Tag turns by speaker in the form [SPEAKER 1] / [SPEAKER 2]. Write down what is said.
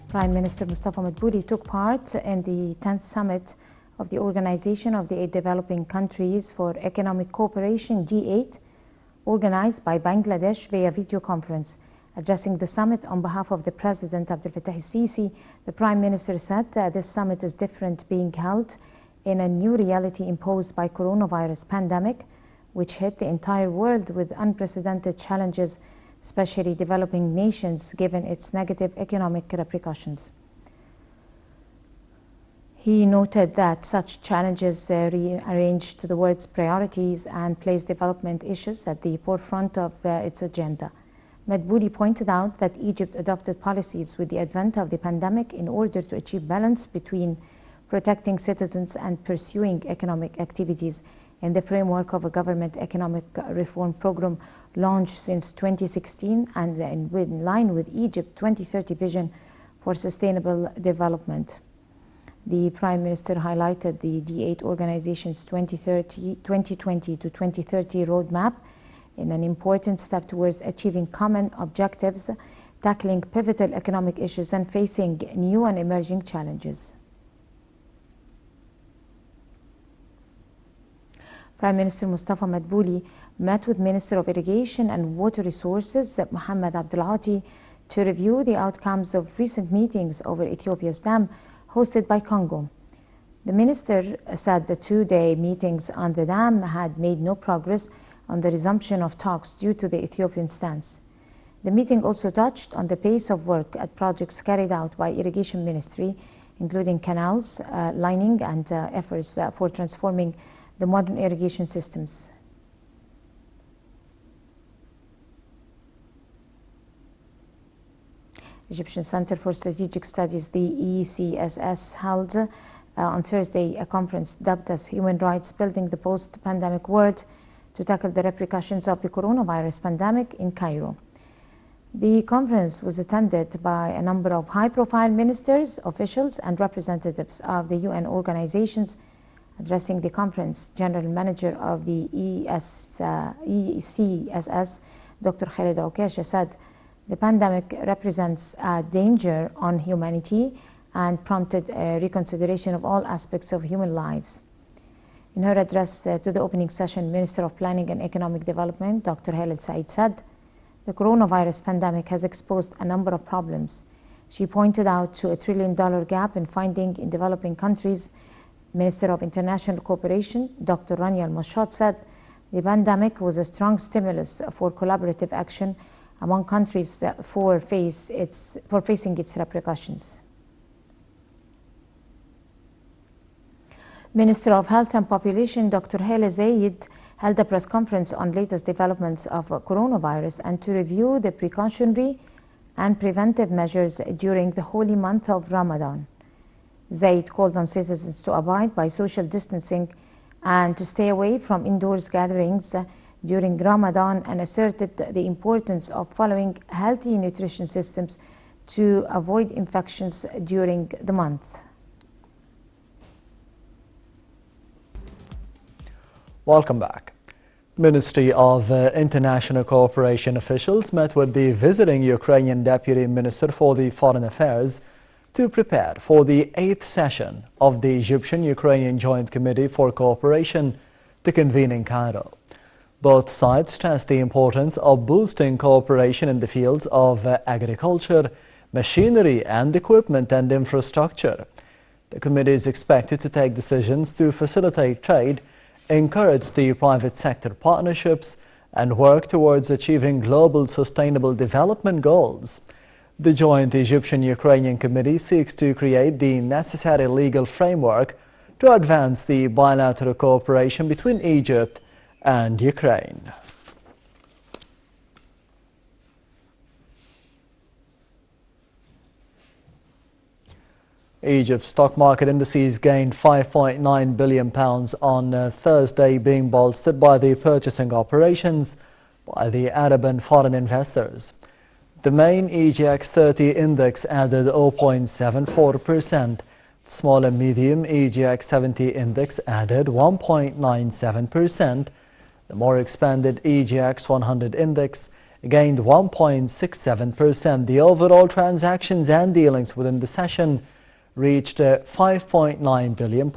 [SPEAKER 1] Prime Minister Mustafa Madbouli took part in the 10th summit of the Organization of the 8 Developing Countries for Economic Cooperation, G8, organized by Bangladesh via video conference. Addressing the summit on behalf of the President Abdel Fattah el-Sisi, the Prime Minister said this summit is different, being held in a new reality imposed by coronavirus pandemic, which hit the entire world with unprecedented challenges, especially developing nations, given its negative economic repercussions. He noted that such challenges rearranged the world's priorities and placed development issues at the forefront of its agenda. Madbouli pointed out that Egypt adopted policies with the advent of the pandemic in order to achieve balance between protecting citizens and pursuing economic activities in the framework of a government economic reform program launched since 2016 and in line with Egypt's 2030 vision for sustainable development. The Prime Minister highlighted the G8 organization's 2020 to 2030 roadmap in an important step towards achieving common objectives, tackling pivotal economic issues and facing new and emerging challenges. Prime Minister Mustafa Madbouli met with Minister of Irrigation and Water Resources Mohammed Abdul Ati to review the outcomes of recent meetings over Ethiopia's dam hosted by Congo. The minister said the two-day meetings on the dam had made no progress on the resumption of talks due to the Ethiopian stance. The meeting also touched on the pace of work at projects carried out by Irrigation Ministry, including canals, lining and efforts for transforming the modern irrigation systems. Egyptian Center for Strategic Studies, the ECSS, held on Thursday a conference dubbed as Human Rights Building the Post-Pandemic World to tackle the repercussions of the coronavirus pandemic in Cairo. The conference was attended by a number of high-profile ministers, officials, and representatives of the UN organizations. Addressing the conference, General Manager of the ECSS, Dr. Khaled Okasha, said the pandemic represents a danger on humanity and prompted a reconsideration of all aspects of human lives. In her address to the opening session, Minister of Planning and Economic Development, Dr. Khaled Said, said the coronavirus pandemic has exposed a number of problems. She pointed out to $1 trillion gap in funding in developing countries. Minister of International Cooperation, Dr. Rania Al-Mashad, said the pandemic was a strong stimulus for collaborative action among countries for facing its repercussions. Minister of Health and Population, Dr. Hala Zayed, held a press conference on latest developments of coronavirus and to review the precautionary and preventive measures during the holy month of Ramadan. Zaid called on citizens to abide by social distancing and to stay away from indoors gatherings during Ramadan and asserted the importance of following healthy nutrition systems to avoid infections during the month.
[SPEAKER 2] Welcome back. Ministry of International Cooperation officials met with the visiting Ukrainian Deputy Minister for the Foreign Affairs to prepare for the 8th session of the Egyptian-Ukrainian Joint Committee for Cooperation to convene in Cairo. Both sides stressed the importance of boosting cooperation in the fields of agriculture, machinery and equipment and infrastructure. The committee is expected to take decisions to facilitate trade, encourage the private sector partnerships and work towards achieving global sustainable development goals. The Joint Egyptian-Ukrainian Committee seeks to create the necessary legal framework to advance the bilateral cooperation between Egypt and Ukraine. Egypt's stock market indices gained £5.9 billion on Thursday, being bolstered by the purchasing operations by the Arab and foreign investors. The main EGX 30 index added 0.74%. The small and medium EGX 70 index added 1.97%. The more expanded EGX 100 index gained 1.67%. The overall transactions and dealings within the session reached £5.9 billion.